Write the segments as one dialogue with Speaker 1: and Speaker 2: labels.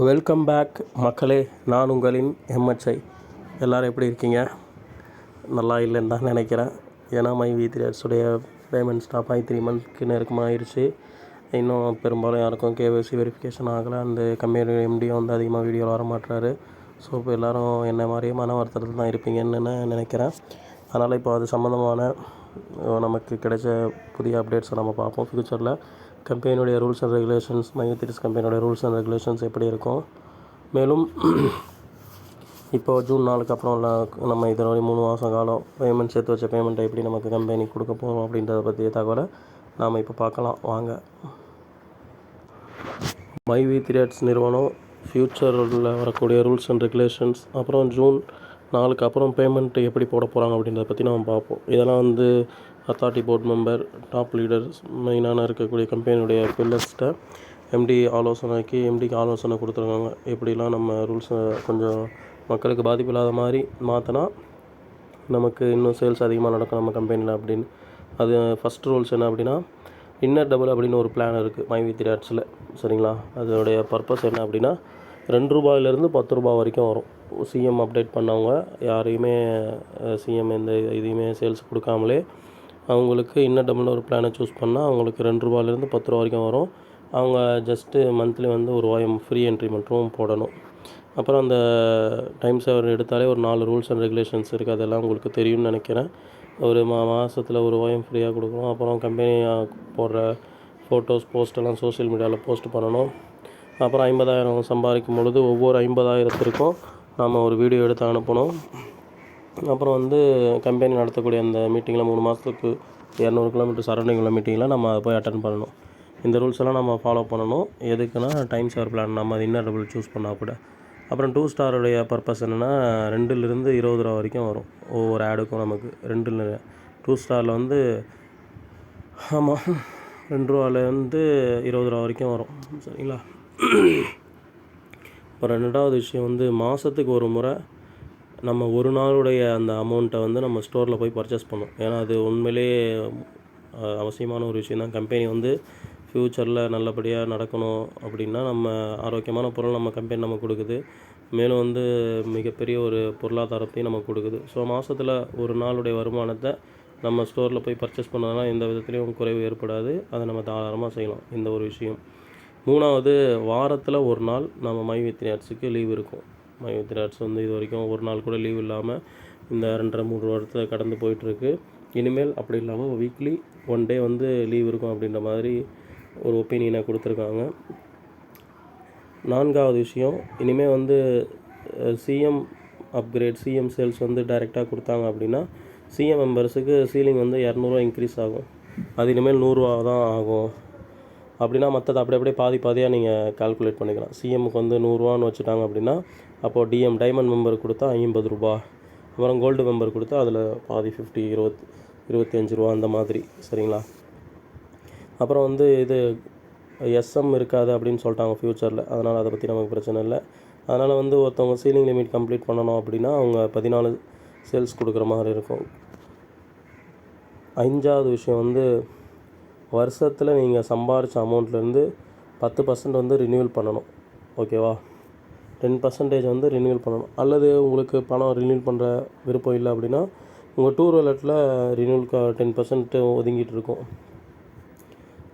Speaker 1: Welcome back மக்களே. நான் உங்களின் எம்ஹெச்ஐ. எல்லோரும் எப்படி இருக்கீங்க? நல்லா இல்லைன்னு தான் நினைக்கிறேன். ஏன்னா மைவி3 பேமெண்ட் ஸ்டாப் ஆகி 3 மந்த்க்கு நெருக்கமாக ஆயிடுச்சு. இன்னும் பெரும்பாலும் யாருக்கும் கேஒய்சி வெரிஃபிகேஷன் ஆகலை. அந்த கம்பெனி எம்டியும் வந்து அதிகமாக வீடியோவில் வர மாட்டுறாரு. ஸோ இப்போ எல்லோரும் என்ன மாதிரியே மன வருத்தத்தில் தான் இருப்பீங்கன்னு நான் நினைக்கிறேன். அதனால் இப்போ அது சம்மந்தமான நமக்கு கிடைச்ச புதிய அப்டேட்ஸை நம்ம பார்ப்போம். ஃப்யூச்சரில் கம்பெனியுடைய ரூல்ஸ் அண்ட் ரெகுலேஷன்ஸ், மைவி3 கம்பெனியோட ரூல்ஸ் அண்ட் ரெகுலேஷன்ஸ் எப்படி இருக்கும், மேலும் இப்போது ஜூன் 4க்கு அப்புறம் நம்ம இதனோட 3 மாதம் காலம் பேமெண்ட் சேர்த்து வச்ச பேமெண்ட்டை எப்படி நமக்கு கம்பெனி கொடுக்க போகிறோம் அப்படின்றத பற்றிய தகவலை நாம் இப்போ பார்க்கலாம் வாங்க. மைவி3 நிறுவனம் ஃப்யூச்சரில் வரக்கூடிய ரூல்ஸ் அண்ட் ரெகுலேஷன்ஸ், அப்புறம் ஜூன் 4க்கு அப்புறம் பேமெண்ட் எப்படி போட போகிறாங்க அப்படின்றத பற்றி நம்ம பார்ப்போம். இதெல்லாம் வந்து authority board member, top leaders, மெயினான இருக்கக்கூடிய கம்பெனியுடைய பில்லர்ஸ்கிட்ட எம்டிக்கு ஆலோசனை கொடுத்துருக்காங்க. எப்படிலாம் நம்ம ரூல்ஸை கொஞ்சம் மக்களுக்கு பாதிப்பு இல்லாத மாதிரி மாற்றினா நமக்கு இன்னும் சேல்ஸ் அதிகமாக நடக்கும் நம்ம கம்பெனியில் அப்படின்னு. அது ஃபஸ்ட் ரூல்ஸ் என்ன அப்படின்னா, இன்னர் டபுள் அப்படின்னு ஒரு பிளான் இருக்குது மைவி3 சரிங்களா. அதோடைய பர்பஸ் என்ன அப்படின்னா, ₹2 10 வரைக்கும் வரும். சிஎம் அப்டேட் பண்ணவங்க யாரையுமே சிஎம் எந்த இதையுமே சேல்ஸ் கொடுக்காமலே அவங்களுக்கு இன்னர் டபுள்னு ஒரு பிளானை சூஸ் பண்ணால் அவங்களுக்கு ₹2 10 வரைக்கும் வரும். அவங்க ஜஸ்ட்டு மந்த்லி வந்து ₹1 ஃப்ரீ என்ட்ரி மட்டும் போடணும். அப்புறம் அந்த டைம் சேவர் எடுத்தாலே ஒரு 4 ரூல்ஸ் அண்ட் ரெகுலேஷன்ஸ் இருக்குது. அதெல்லாம் உங்களுக்கு தெரியும்னு நினைக்கிறேன். ஒரு மாதத்தில் ₹1 ஃப்ரீயாக கொடுக்கணும். அப்புறம் கம்பெனி போடுற ஃபோட்டோஸ் போஸ்ட்டெல்லாம் சோஷியல் மீடியாவில் போஸ்ட் பண்ணணும். அப்புறம் 50,000 சம்பாதிக்கும் பொழுது ஒவ்வொரு 50,000த்திற்கும் நம்ம ஒரு வீடியோ எடுத்து அனுப்பணும். அப்புறம் வந்து கம்பெனி நடத்தக்கூடிய அந்த மீட்டிங்கில் 3 மாதத்துக்கு 200 கிலோமீட்டர் சரௌண்டிங் உள்ள மீட்டிங்கில் நம்ம அதை போய் அட்டன் பண்ணணும். இந்த ரூல்ஸ் எல்லாம் நம்ம ஃபாலோ பண்ணணும். எதுக்குன்னா டைம் சேவர் பிளான் நம்ம அது இன்னர் டபுள் சூஸ் பண்ணால் கூட. அப்புறம் 2 ஸ்டாருடைய பர்பஸ் என்னென்னா, ₹2 வரைக்கும் வரும் ஒவ்வொரு ஆடுக்கும். நமக்கு 2 ஸ்டாரில் வந்து ஆமாம் ₹2 வரைக்கும் வரும் சரிங்களா. அப்புறம் 2வது விஷயம் வந்து, மாதத்துக்கு ஒரு முறை நம்ம ஒரு நாளுடைய அந்த அமௌண்ட்டை வந்து நம்ம ஸ்டோரில் போய் பர்ச்சேஸ் பண்ணோம். ஏன்னா அது உண்மையிலேயே அவசியமான ஒரு விஷயம் தான். கம்பெனி வந்து ஃப்யூச்சரில் நல்லபடியாக நடக்கணும் அப்படின்னா நம்ம ஆரோக்கியமான பொருள் நம்ம கம்பெனி நமக்கு கொடுக்குது. மேலும் வந்து மிகப்பெரிய ஒரு பொருளாதாரத்தையும் நமக்கு கொடுக்குது. ஸோ மாதத்தில் ஒரு நாளுடைய வருமானத்தை நம்ம ஸ்டோரில் போய் பர்ச்சேஸ் பண்ணதுனால் எந்த விதத்துலேயும் குறைவு ஏற்படாது. அதை நம்ம தாராளமாக செய்யலாம். இந்த ஒரு விஷயம். 3வது, வாரத்தில் ஒரு நாள் நம்ம மைவி3 லீவ் இருக்கும். மைவி3 வந்து இது வரைக்கும் ஒரு நாள் கூட லீவ் இல்லாமல் இந்த 2.5-3 வருடத்தில் கடந்து போயிட்டுருக்கு. இனிமேல் அப்படி இல்லாமல் வீக்லி 1 டே வந்து லீவ் இருக்கும் அப்படின்ற மாதிரி ஒரு ஒப்பீனியனை கொடுத்துருக்காங்க. 4வது விஷயம், இனிமேல் வந்து சிஎம் அப்கிரேட், சிஎம் சேல்ஸ் வந்து டைரெக்டாக கொடுத்தாங்க அப்படின்னா சிஎம் மெம்பர்ஸுக்கு சீலிங் வந்து ₹200 இன்க்ரீஸ் ஆகும். அது இனிமேல் ₹100 தான் ஆகும். அப்படின்னா மற்றது அப்படியே பாதியாக நீங்கள் கால்குலேட் பண்ணிக்கலாம். சிஎம்முக்கு வந்து ₹100 வச்சுட்டாங்க அப்படின்னா, அப்போது டைமண்ட் மெம்பர் கொடுத்தா ₹50, அப்புறம் கோல்டு மெம்பர் கொடுத்தா அதில் பாதி 50, 25 அந்த மாதிரி சரிங்களா. அப்புறம் வந்து இது எஸ்எம் இருக்காது அப்படின்னு சொல்லிட்டாங்க ஃப்யூச்சரில். அதனால் அதை பற்றி நமக்கு பிரச்சனை இல்லை. அதனால் வந்து ஒருத்தவங்க சீலிங் லிமிட் கம்ப்ளீட் பண்ணணும் அப்படின்னா அவங்க 14 சேல்ஸ் கொடுக்குற மாதிரி இருக்கும். 5வது விஷயம் வந்து, வருஷத்தில் நீங்கள் சம்பாரித்த அமௌண்ட்லேருந்து 10% வந்து ரினியூவல் பண்ணணும். ஓகேவா. 10% வந்து ரினியூவல் பண்ணணும். அல்லது உங்களுக்கு பணம் ரினியூவல் பண்ணுற விருப்பம் இல்லை அப்படின்னா உங்கள் டூர் வாலெட்டில் ரினியூவலுக்கு 10% ஒதுங்கிட்டு இருக்கும்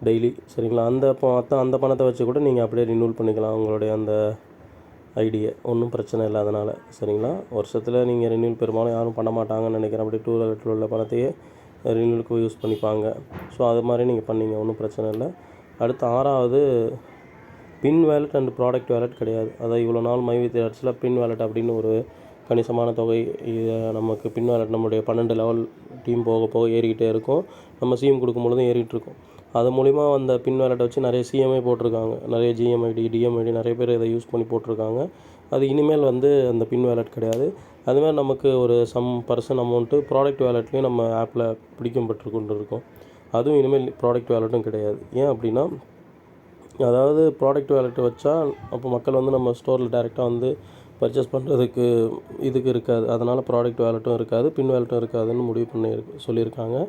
Speaker 1: டெய்லி சரிங்களா. அந்த பணத்தை வச்சு கூட நீங்கள் அப்படியே ரினியூவல் பண்ணிக்கலாம் உங்களுடைய அந்த ஐடியை. ஒன்றும் பிரச்சனை இல்லை அதனால் சரிங்களா. வருஷத்தில் நீங்கள் ரினியூவல் பெரும்பாலும் யாரும் பண்ண மாட்டாங்கன்னு நினைக்கிறேன். அப்படியே டூர் வாலெட்டில் உள்ள பணத்தையே ரினியூவலுக்கு யூஸ் பண்ணிப்பாங்க. ஸோ அது மாதிரி நீங்கள் பண்ணீங்க, ஒன்றும் பிரச்சனை இல்லை. அடுத்து 6வது, பின் வேலெட் அண்ட் ப்ராடக்ட் வேலெட் கிடையாது. அதாவது இவ்வளோ நாள் மைவி3 பின் வேலெட் அப்படின்னு ஒரு கணிசமான தொகை நமக்கு பின் வேலெட் நம்மளுடைய 12 லெவல் டீம் போக ஏறிக்கிட்டே இருக்கும். நம்ம சிஎம் கொடுக்கும்பொழுதும் ஏறிட்டு இருக்கும். அது மூலிமா அந்த பின் வேலெட்டை வச்சு நிறைய சிஎம்ஐ போட்டிருக்காங்க. நிறைய ஜிஎம்ஐடி, டிஎம்ஐடி நிறைய பேர் இதை யூஸ் பண்ணி போட்டிருக்காங்க. அது இனிமேல் வந்து அந்த பின் வேலெட் கிடையாது. அதுமாதிரி நமக்கு ஒரு பர்சன் அமௌண்ட்டு ப்ராடக்ட் வேலெட்லேயும் நம்ம ஆப்பில் பிடிக்கப்பட்டு கொண்டு இருக்கோம். அதுவும் இனிமேல் ப்ராடக்ட் வேலெட்டும் கிடையாது. ஏன் அப்படின்னா, அதாவது ப்ராடக்ட் வேலெட் வச்சா அப்போ மக்கள் வந்து நம்ம ஸ்டோரில் டைரெக்டாக வந்து பர்ச்சேஸ் பண்ணுறதுக்கு இதுக்கு இருக்காது. அதனால் ப்ராடக்ட் வேலெட்டும் இருக்காது, பின் வேலெட்டும் இருக்காதுன்னு முடிவு சொல்லியிருக்காங்க.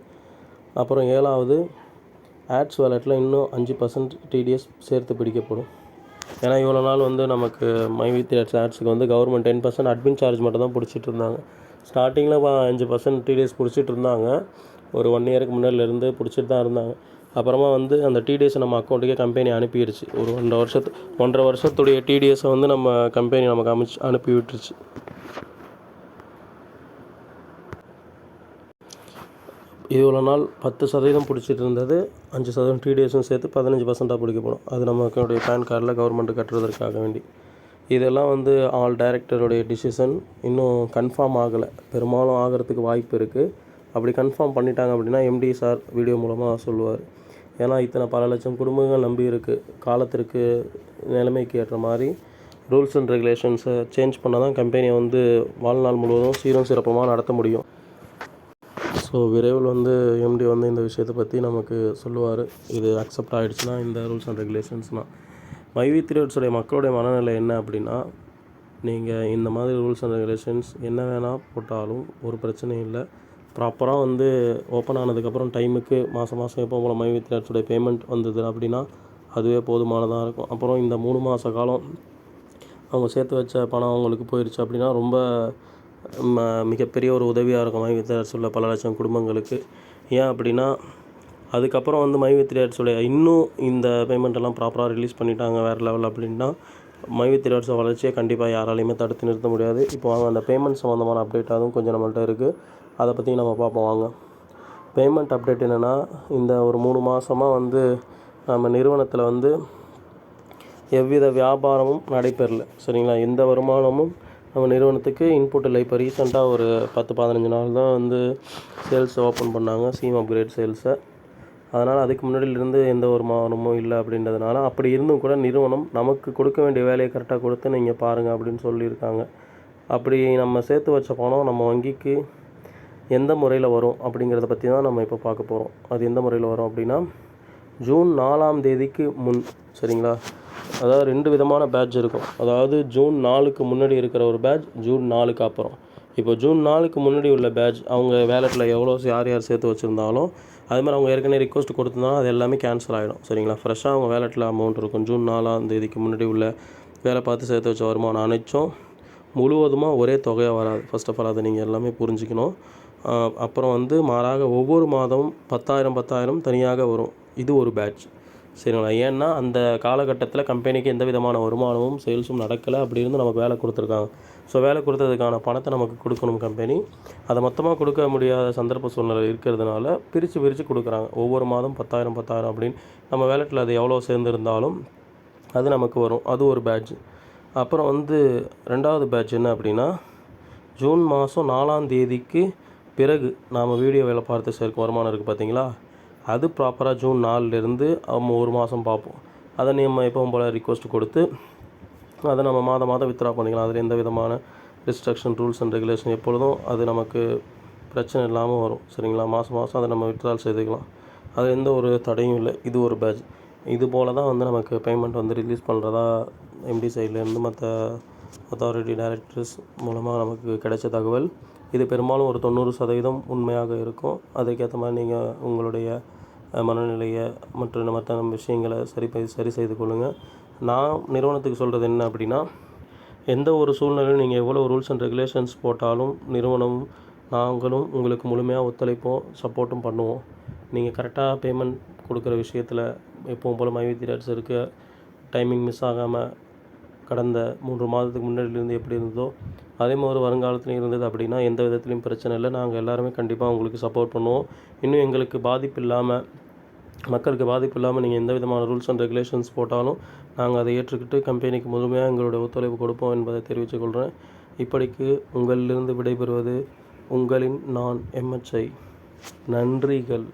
Speaker 1: அப்புறம் 7வது, ஆட்ஸ் வேலெட்டில் இன்னும் 5% டிடிஎஸ் சேர்த்து பிடிக்கப்படும். ஏன்னா இவ்வளோ நாள் வந்து நமக்கு மைவி த்ரெட்ஸ் ஆட்ஸுக்கு வந்து கவர்மெண்ட் 10% அட்மின் சார்ஜ் மட்டும் தான் பிடிச்சிட்டு இருந்தாங்க. ஸ்டார்டிங்கில் 5% டிடிஎஸ் பிடிச்சிட்டு இருந்தாங்க. ஒரு 1 இயருக்கு முன்னாடிலேருந்து பிடிச்சிட்டு தான் இருந்தாங்க. அப்புறமா வந்து அந்த டிடிஎஸை நம்ம அக்கௌண்ட்டுக்கே கம்பெனி அனுப்பிடுச்சு. ஒரு 1.5 வருஷத்துடைய டிடிஎஸை வந்து நம்ம கம்பெனி நமக்கு அனுப்பி விட்டுருச்சு. இவ்வளோ நாள் 10% பிடிச்சிட்டு இருந்தது 5% டிடிஎஸும் சேர்த்து 15% பிடிக்கப்படும். அது நமக்குடைய பேன் கார்டில் கவர்மெண்ட்டு கட்டுறதற்காக வேண்டி. இதெல்லாம் வந்து ஆல் டைரக்டருடைய டிசிஷன். இன்னும் கன்ஃபார்ம் ஆகலை. பெரும்பாலும் ஆகிறதுக்கு வாய்ப்பு இருக்குது. அப்படி கன்ஃபார்ம் பண்ணிட்டாங்க அப்படின்னா எம்டி சார் வீடியோ மூலமாக சொல்லுவார். ஏன்னா இத்தனை பல லட்சம் குடும்பங்கள் நம்பி இருக்குது. காலத்திற்கு நிலைமைக்கு ஏற்ற மாதிரி ரூல்ஸ் அண்ட் ரெகுலேஷன்ஸை சேஞ்ச் பண்ணால் தான் கம்பெனியை வந்து வாழ்நாள் முழுவதும் சீரும் சிறப்புமாக நடத்த முடியும். ஸோ விரைவில் வந்து எம்டி வந்து இந்த விஷயத்தை பற்றி நமக்கு சொல்லுவார். இது அக்செப்ட் ஆகிடுச்சுன்னா இந்த ரூல்ஸ் அண்ட் ரெகுலேஷன்ஸ்னால் மைவி த்ரெட்ஸுடைய மக்களுடைய மனநிலை என்ன அப்படின்னா, நீங்கள் இந்த மாதிரி ரூல்ஸ் அண்ட் ரெகுலேஷன்ஸ் என்ன வேணால் போட்டாலும் ஒரு பிரச்சனையும் இல்லை. ப்ராப்பராக வந்து ஓப்பன் ஆனதுக்கப்புறம் டைமுக்கு மாதம் எப்போ உங்களை மைவி த்ரெட்ஸுடைய பேமெண்ட் வந்தது அப்படின்னா அதுவே போதுமானதாக இருக்கும். அப்புறம் இந்த 3 மாத காலம் அவங்க சேர்த்து வச்ச பணம் அவங்களுக்கு போயிடுச்சு அப்படின்னா ரொம்ப மிகப்பெரிய ஒரு உதவியாக இருக்கும் மைவி த்ரெட்ஸ் உள்ள பல லட்சம் குடும்பங்களுக்கு. ஏன் அப்படின்னா அதுக்கப்புறம் வந்து மைவி த்ரெட்ஸுடைய இன்னும் இந்த பேமெண்ட்டெல்லாம் ப்ராப்பராக ரிலீஸ் பண்ணிட்டாங்க வேறு லெவல் அப்படின்னா மைவி த்ரெட்ஸை வளர்ச்சியை கண்டிப்பாக யாராலையுமே தடுத்து நிறுத்த முடியாது. இப்போ வாங்க அந்த பேமெண்ட் சம்மந்தமான அப்டேட் அதுவும் கொஞ்சம் நம்மள்ட்ட இருக்குது. அதை பற்றி நம்ம பார்ப்போம் வாங்க. பேமெண்ட் அப்டேட் என்னென்னா, இந்த ஒரு 3 மாதமாக வந்து நம்ம நிறுவனத்தில் வந்து எவ்வித வியாபாரமும் நடைபெறல. சரிங்களா? எந்த வருமானமும் நம்ம நிறுவனத்துக்கு இன்புட் இல்லை. இப்போ ரீசெண்டாக ஒரு 10-15 நாள் தான் வந்து சேல்ஸ் ஓப்பன் பண்ணாங்க, சீம் அப்கிரேட் சேல்ஸை. அதனால் அதுக்கு முன்னாடியிலிருந்து எந்த வருமானமும் இல்லை அப்படின்றதுனால, அப்படி இருந்தும் கூட நிறுவனம் நமக்கு கொடுக்க வேண்டிய வேலையை கரெக்டாக கொடுத்து நீங்கள் பாருங்கள் அப்படின்னு சொல்லியிருக்காங்க. அப்படி நம்ம சேர்த்து வச்ச பணம் நம்ம வங்கிக்கு எந்த முறையில் வரும் அப்படிங்கிறத பற்றி தான் நம்ம இப்போ பார்க்க போகிறோம். அது எந்த முறையில் வரும் அப்படின்னா, ஜூன் 4ஆம் தேதிக்கு முன். சரிங்களா? அதாவது 2 விதமான பேட்ச் இருக்கும். அதாவது ஜூன் 4க்கு முன்னாடி இருக்கிற ஒரு பேட்ச், ஜூன் 4க்கு அப்புறம். இப்போ ஜூன் 4க்கு முன்னாடி உள்ள பேட்ச் அவங்க வேலெட்டில் எவ்வளோ யார் சேர்த்து வச்சுருந்தாலும் அது மாதிரி அவங்க ஏற்கனவே ரிக்வஸ்ட் கொடுத்துருந்தாலும் அது எல்லாமே கேன்சல் ஆகிடும். சரிங்களா? ஃப்ரெஷ்ஷாக அவங்க வேலெட்டில் அமௌண்ட் இருக்கும். ஜூன் 4ஆம் தேதிக்கு முன்னாடி உள்ள வேலை பார்த்து சேர்த்து வச்ச வருமானம் அனைத்தும் முழுவதுமாக ஒரே தொகையாக வராது. ஃபர்ஸ்ட் ஆஃப் ஆல் அதை நீங்கள் எல்லாமே புரிஞ்சுக்கணும். அப்புறம் வந்து மாறாக ஒவ்வொரு மாதமும் 10,000 தனியாக வரும். இது ஒரு பேட்ச். சரிங்களா? ஏன்னா அந்த காலகட்டத்தில் கம்பெனிக்கு எந்த விதமான வருமானமும் சேல்ஸும் நடக்கலை. அப்படி இருந்து நமக்கு வேலை கொடுத்துருக்காங்க. ஸோ வேலை கொடுத்ததுக்கான பணத்தை நமக்கு கொடுக்கணும் கம்பெனி. அதை மொத்தமாக கொடுக்க முடியாத சந்தர்ப்ப சூழ்நிலை இருக்கிறதுனால பிரித்து கொடுக்குறாங்க. ஒவ்வொரு மாதம் 10,000 அப்படின்னு நம்ம வேலெட்டில் அது எவ்வளோ சேர்ந்துருந்தாலும் அது நமக்கு வரும். அது ஒரு பேட்ச். அப்புறம் வந்து 2வது பேட்ச் என்ன அப்படின்னா, ஜூன் மாதம் 4ஆம் தேதிக்கு பிறகு நாம் வீடியோ வேலை பார்த்து சேர்க்கும் வருமானம் இருக்குது பார்த்தீங்களா, அது ப்ராப்பராக ஜூன் 4லேருந்து நம்ம 1 மாதம் பார்ப்போம். அதை நம்ம எப்பவும் போல் ரிக்வஸ்ட் கொடுத்து அதை நம்ம மாதம் வித்ட்ரா பண்ணிக்கலாம். அதில் எந்த விதமான ரிஸ்ட்ரிக்ஷன் ரூல்ஸ் அண்ட் ரெகுலேஷன் எப்பொழுதும் அது நமக்கு பிரச்சனை இல்லாமல் வரும். சரிங்களா? மாதம் அதை நம்ம வித்ட்ரால் செய்துக்கலாம். அது எந்த ஒரு தடையும் இல்லை. இது ஒரு பேட்ச். இது போல் தான் வந்து நமக்கு பேமெண்ட் வந்து ரிலீஸ் பண்ணுறதா எம்டி சைட்லேருந்து மற்ற அத்தாரிட்டி டைரக்டர்ஸ் மூலமாக நமக்கு கிடைச்ச தகவல். இது பெரும்பாலும் ஒரு 90% உண்மையாக இருக்கும். அதுக்கேற்ற மாதிரி நீங்கள் உங்களுடைய மனநிலையை மற்ற விஷயங்களை சரி செய்து கொள்ளுங்கள். நான் நிறுவனத்துக்கு சொல்கிறது என்ன அப்படின்னா, எந்த ஒரு சூழ்நிலையும் நீங்கள் எவ்வளோ ரூல்ஸ் அண்ட் ரெகுலேஷன்ஸ் போட்டாலும் நிறுவனமும் நாங்களும் உங்களுக்கு முழுமையாக ஒத்துழைப்போம், சப்போர்ட்டும் பண்ணுவோம். நீங்கள் கரெக்டாக பேமெண்ட் கொடுக்குற விஷயத்தில் எப்பவும் போல் மைவி த்ரெட்ஸ் இருக்குது. டைமிங் மிஸ் ஆகாமல் கடந்த 3 மாதத்துக்கு முன்னாடியிலேருந்து எப்படி இருந்ததோ அதே மாதிரி வருங்காலத்துலையும் இருந்தது அப்படின்னா எந்த விதத்துலையும் பிரச்சனை இல்லை. நாங்கள் எல்லாருமே கண்டிப்பாக உங்களுக்கு சப்போர்ட் பண்ணுவோம். இன்னும் எங்களுக்கு பாதிப்பு இல்லாமல், மக்களுக்கு பாதிப்பு இல்லாமல் நீங்கள் எந்த விதமான ரூல்ஸ் அண்ட் ரெகுலேஷன்ஸ் போட்டாலும் நாங்கள் அதை ஏற்றுக்கிட்டு கம்பெனிக்கு முழுமையாக எங்களுடைய ஒத்துழைப்பு கொடுப்போம் என்பதை தெரிவித்துக் கொள்கிறேன். இப்படிக்கு உங்களிலிருந்து விடைபெறுவது உங்களின் நான் MHI. நன்றிகள்.